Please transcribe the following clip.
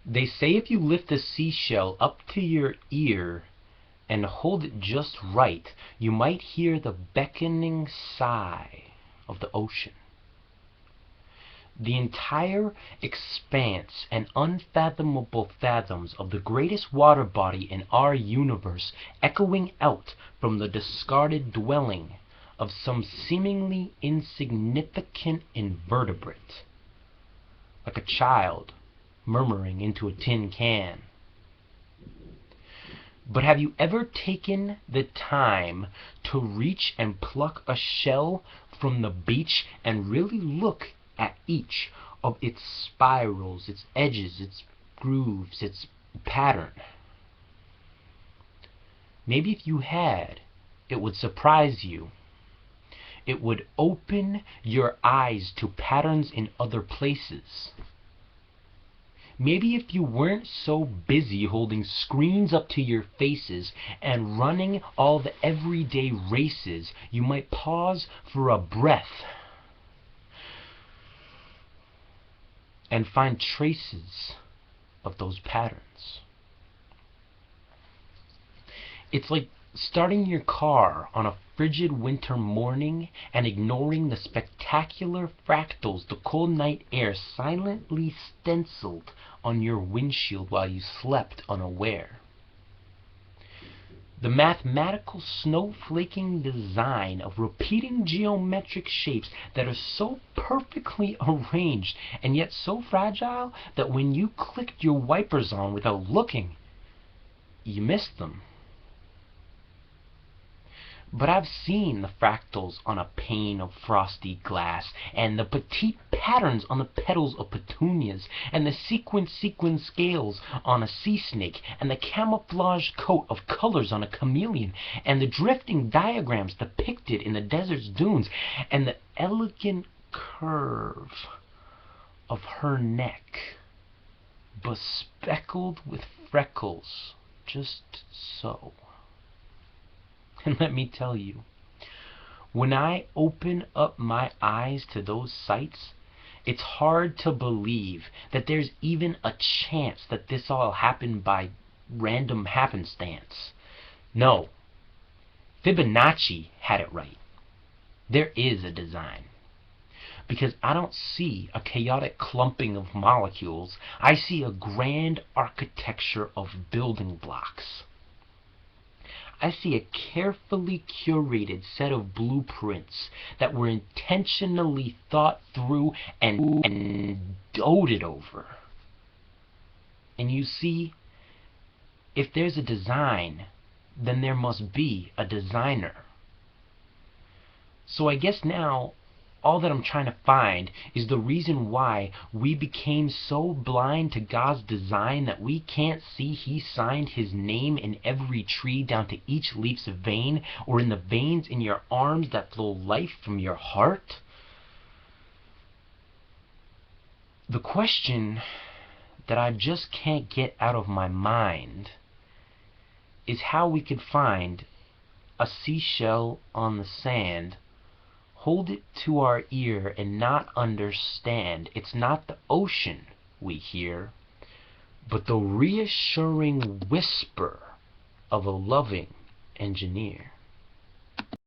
They say if you lift a seashell up to your ear and hold it just right, you might hear the beckoning sigh of the ocean. The entire expanse and unfathomable fathoms of the greatest water body in our universe echoing out from the discarded dwelling of some seemingly insignificant invertebrate, like a child murmuring into a tin can. But have you ever taken the time to reach and pluck a shell from the beach and really look at each of its spirals, its edges, its grooves, its pattern? Maybe if you had, it would surprise you. It would open your eyes to patterns in other places. Maybe if you weren't so busy holding screens up to your faces and running all the everyday races, you might pause for a breath and find traces of those patterns. It's like starting your car on a frigid winter morning and ignoring the spectacular fractals the cold night air silently stenciled on your windshield while you slept unaware. The mathematical snowflaking design of repeating geometric shapes that are so perfectly arranged and yet so fragile that when you clicked your wipers on without looking, you missed them. But I've seen the fractals on a pane of frosty glass, and the petite patterns on the petals of petunias, and the sequin scales on a sea snake, and the camouflage coat of colors on a chameleon, and the drifting diagrams depicted in the desert's dunes, and the elegant curve of her neck, bespeckled with freckles, just so. And let me tell you, when I open up my eyes to those sights, it's hard to believe that there's even a chance that this all happened by random happenstance. No, Fibonacci had it right. There is a design. Because I don't see a chaotic clumping of molecules, I see a grand architecture of building blocks. I see a carefully curated set of blueprints that were intentionally thought through and doted over. And you see, if there's a design, then there must be a designer. So I guess now, all that I'm trying to find is the reason why we became so blind to God's design that we can't see He signed His name in every tree down to each leaf's vein, or in the veins in your arms that flow life from your heart. The question that I just can't get out of my mind is how we could find a seashell on the sand, hold it to our ear, and not understand it's not the ocean we hear, but the reassuring whisper of a loving engineer.